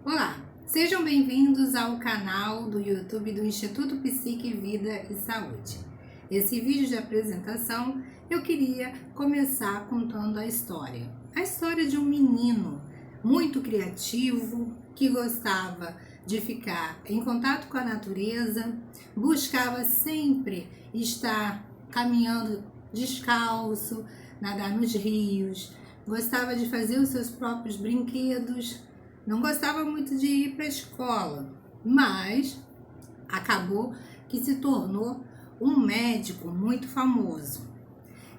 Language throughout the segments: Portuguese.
Olá, sejam bem-vindos ao canal do YouTube do Instituto Psique, Vida e Saúde. Esse vídeo de apresentação eu queria começar contando a história de um menino muito criativo que gostava de ficar em contato com a natureza, buscava sempre estar caminhando descalço, nadar nos rios, gostava de fazer os seus próprios brinquedos. Não gostava muito de ir para a escola, mas acabou que se tornou um médico muito famoso.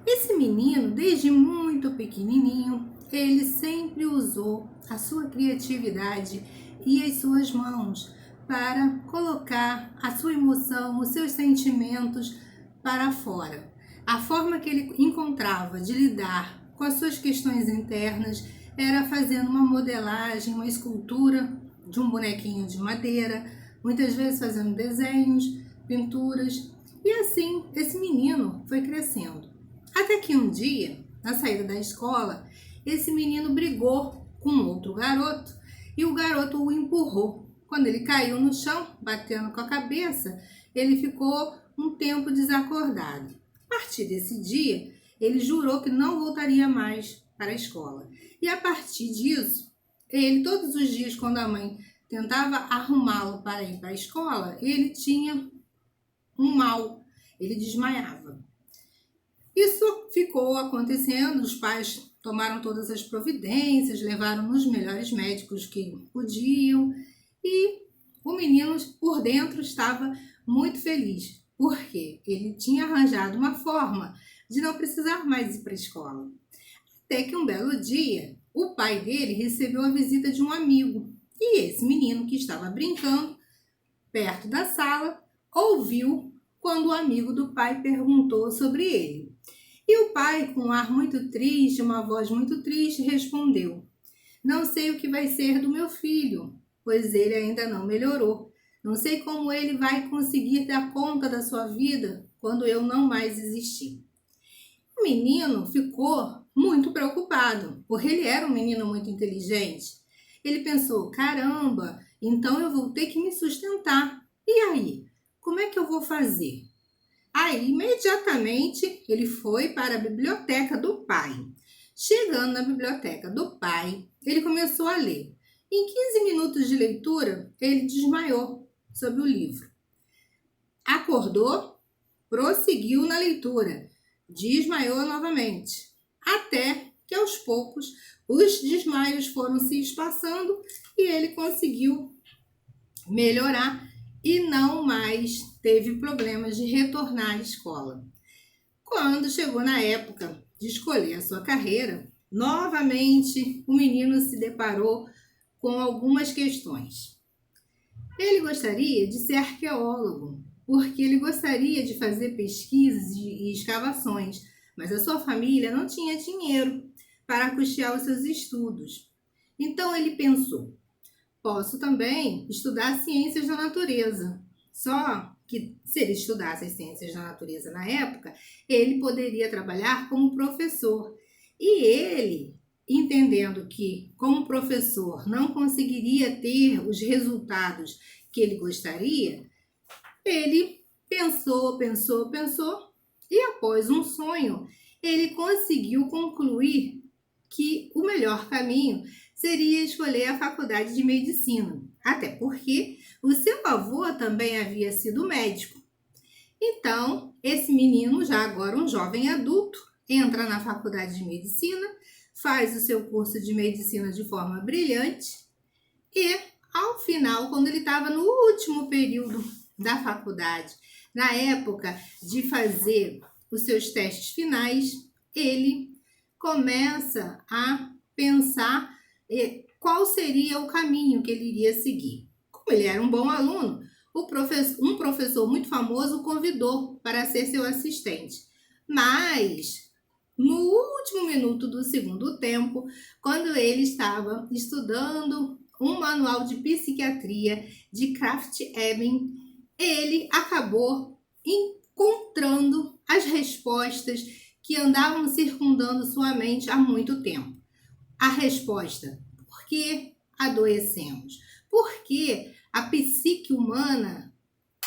Esse menino, desde muito pequenininho, ele sempre usou a sua criatividade e as suas mãos para colocar a sua emoção, os seus sentimentos para fora. A forma que ele encontrava de lidar com as suas questões internas era fazendo uma modelagem, uma escultura de um bonequinho de madeira, muitas vezes fazendo desenhos, pinturas, e assim esse menino foi crescendo. Até que um dia, na saída da escola, esse menino brigou com outro garoto e o garoto o empurrou. Quando ele caiu no chão, batendo com a cabeça, ele ficou um tempo desacordado. A partir desse dia, ele jurou que não voltaria mais para a escola. E a partir disso, ele todos os dias, quando a mãe tentava arrumá-lo para ir para a escola, ele tinha um mal, ele desmaiava. Isso ficou acontecendo, os pais tomaram todas as providências, levaram nos melhores médicos que podiam e o menino por dentro estava muito feliz, porque ele tinha arranjado uma forma de não precisar mais ir para a escola. Até que um belo dia, o pai dele recebeu a visita de um amigo e esse menino que estava brincando perto da sala ouviu quando o amigo do pai perguntou sobre ele. E o pai, com um ar muito triste, uma voz muito triste, respondeu: "Não sei o que vai ser do meu filho, pois ele ainda não melhorou. Não sei como ele vai conseguir dar conta da sua vida quando eu não mais existir." O menino ficou muito preocupado, porque ele era um menino muito inteligente. Ele pensou: caramba, então eu vou ter que me sustentar. E aí, como é que eu vou fazer? Aí, imediatamente, ele foi para a biblioteca do pai. Chegando na biblioteca do pai, ele começou a ler. Em 15 minutos de leitura, ele desmaiou sob o livro. Acordou, prosseguiu na leitura, desmaiou novamente, até que aos poucos os desmaios foram se espaçando e ele conseguiu melhorar e não mais teve problemas de retornar à escola. Quando chegou na época de escolher a sua carreira, novamente o menino se deparou com algumas questões. Ele gostaria de ser arqueólogo, porque ele gostaria de fazer pesquisas e escavações, mas a sua família não tinha dinheiro para custear os seus estudos. Então ele pensou: posso também estudar ciências da natureza. Só que se ele estudasse as ciências da natureza na época, ele poderia trabalhar como professor. E ele, entendendo que como professor não conseguiria ter os resultados que ele gostaria, ele pensou e após um sonho, ele conseguiu concluir que o melhor caminho seria escolher a faculdade de medicina, até porque o seu avô também havia sido médico. Então, esse menino, já agora um jovem adulto, entra na faculdade de medicina, faz o seu curso de medicina de forma brilhante e, ao final, quando ele estava no último período da faculdade, na época de fazer os seus testes finais, ele começa a pensar qual seria o caminho que ele iria seguir. Como ele era um bom aluno, um professor muito famoso o convidou para ser seu assistente. Mas, no último minuto do segundo tempo, quando ele estava estudando um manual de psiquiatria de Krafft-Ebing, ele acabou encontrando as respostas que andavam circundando sua mente há muito tempo. A resposta: por que adoecemos? Porque a psique humana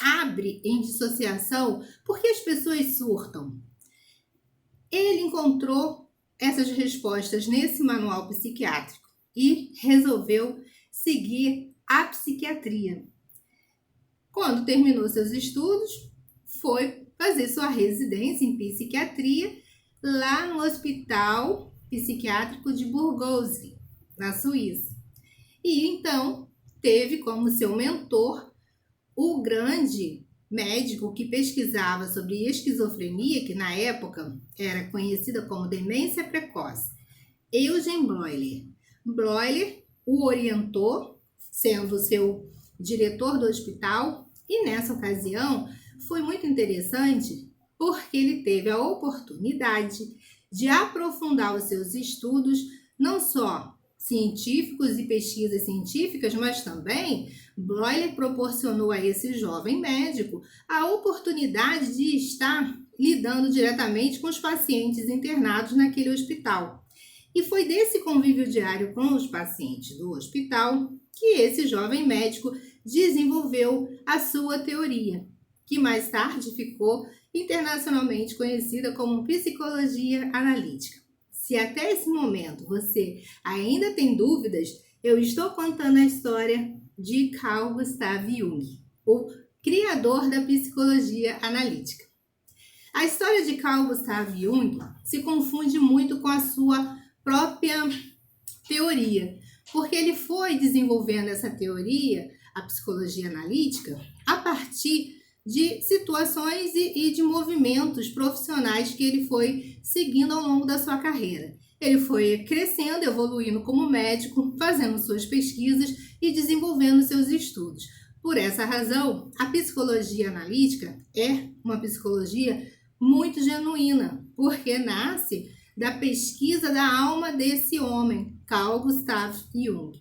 abre em dissociação porque as pessoas surtam. Ele encontrou essas respostas nesse manual psiquiátrico e resolveu seguir a psiquiatria. Quando terminou seus estudos, foi fazer sua residência em psiquiatria lá no Hospital Psiquiátrico de Burgosli, na Suíça. E então teve como seu mentor o grande médico que pesquisava sobre esquizofrenia, que na época era conhecida como demência precoce, Eugen Bleuler. Bleuler o orientou, sendo seu diretor do hospital, e nessa ocasião foi muito interessante porque ele teve a oportunidade de aprofundar os seus estudos, não só científicos e pesquisas científicas, mas também Bleuler proporcionou a esse jovem médico a oportunidade de estar lidando diretamente com os pacientes internados naquele hospital. E foi desse convívio diário com os pacientes do hospital que esse jovem médico desenvolveu a sua teoria, que mais tarde ficou internacionalmente conhecida como psicologia analítica. Se até esse momento você ainda tem dúvidas, eu estou contando a história de Carl Gustav Jung, o criador da psicologia analítica. A história de Carl Gustav Jung se confunde muito com a sua própria teoria, porque ele foi desenvolvendo essa teoria, a psicologia analítica, a partir de situações e de movimentos profissionais que ele foi seguindo ao longo da sua carreira. Ele foi crescendo, evoluindo como médico, fazendo suas pesquisas e desenvolvendo seus estudos. Por essa razão, a psicologia analítica é uma psicologia muito genuína, porque nasce da pesquisa da alma desse homem, Carl Gustav Jung.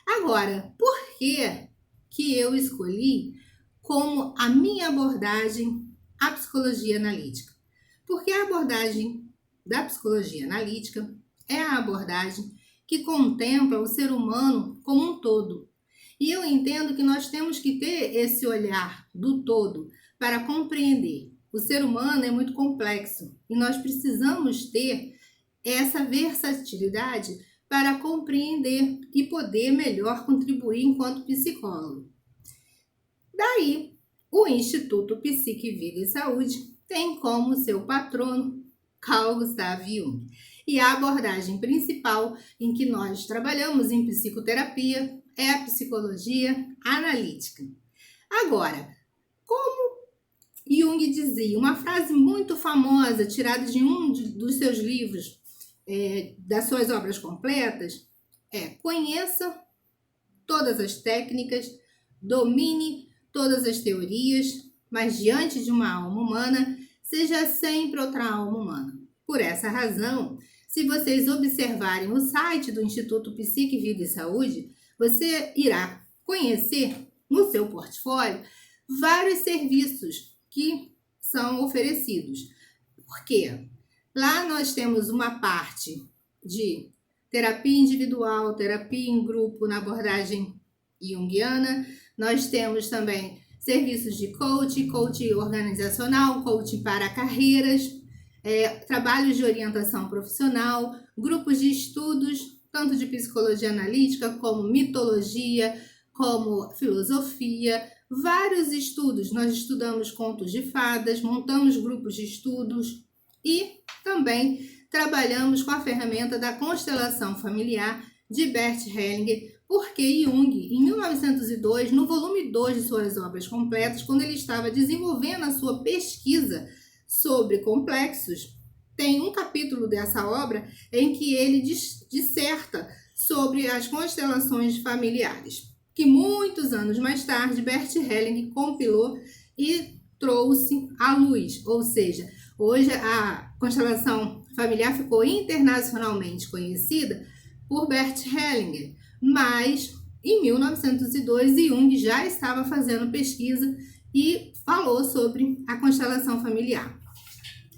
Agora, por que eu escolhi como a minha abordagem a psicologia analítica? Porque a abordagem da psicologia analítica é a abordagem que contempla o ser humano como um todo. E eu entendo que nós temos que ter esse olhar do todo para compreender. O ser humano é muito complexo e nós precisamos ter essa versatilidade para compreender e poder melhor contribuir enquanto psicólogo. Daí, o Instituto Psique, Vida e Saúde tem como seu patrono Carl Gustav Jung. E a abordagem principal em que nós trabalhamos em psicoterapia é a psicologia analítica. Agora, como Jung dizia, uma frase muito famosa, tirada de um dos seus livros, das suas obras completas, é: conheça todas as técnicas, domine todas as teorias, mas diante de uma alma humana, seja sempre outra alma humana. Por essa razão, se vocês observarem o site do Instituto Psique, Vida e Saúde, você irá conhecer no seu portfólio vários serviços que são oferecidos. Por quê? Lá nós temos uma parte de terapia individual, terapia em grupo na abordagem junguiana. Nós temos também serviços de coaching organizacional, coaching para carreiras, trabalhos de orientação profissional, grupos de estudos, tanto de psicologia analítica, como mitologia, como filosofia, vários estudos. Nós estudamos contos de fadas, montamos grupos de estudos e também trabalhamos com a ferramenta da constelação familiar de Bert Hellinger, porque Jung, em 1902, no volume 2 de suas obras completas, quando ele estava desenvolvendo a sua pesquisa sobre complexos, tem um capítulo dessa obra em que ele disserta sobre as constelações familiares, que muitos anos mais tarde Bert Hellinger compilou e trouxe à luz, ou seja, hoje a constelação familiar ficou internacionalmente conhecida por Bert Hellinger, mas em 1902 Jung já estava fazendo pesquisa e falou sobre a constelação familiar.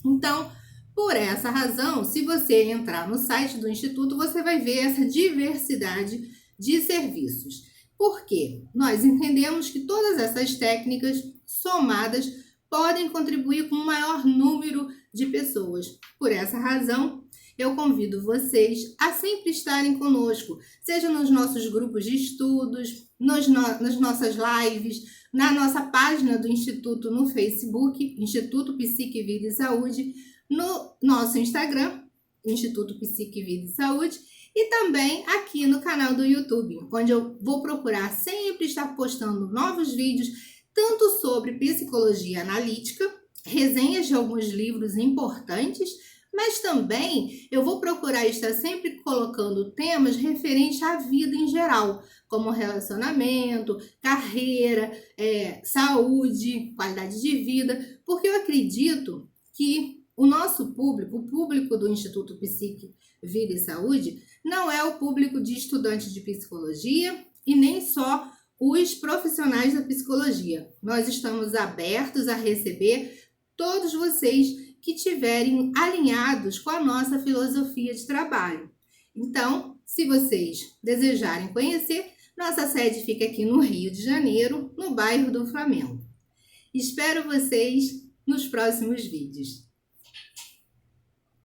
Então, por essa razão, se você entrar no site do Instituto, você vai ver essa diversidade de serviços. Por quê? Nós entendemos que todas essas técnicas somadas podem contribuir com um maior número de pessoas. Por essa razão, eu convido vocês a sempre estarem conosco, seja nos nossos grupos de estudos, nas nossas lives, na nossa página do Instituto no Facebook, Instituto Psique, Vida e Saúde, no nosso Instagram, Instituto Psique, Vida e Saúde, e também aqui no canal do YouTube, onde eu vou procurar sempre estar postando novos vídeos, tanto sobre psicologia analítica, resenhas de alguns livros importantes, mas também eu vou procurar estar sempre colocando temas referentes à vida em geral, como relacionamento, carreira, saúde, qualidade de vida, porque eu acredito que o nosso público, o público do Instituto Psique, Vida e Saúde, não é o público de estudantes de psicologia e nem só os profissionais da psicologia. Nós estamos abertos a receber todos vocês que estiverem alinhados com a nossa filosofia de trabalho. Então, se vocês desejarem conhecer, nossa sede fica aqui no Rio de Janeiro, no bairro do Flamengo. Espero vocês nos próximos vídeos.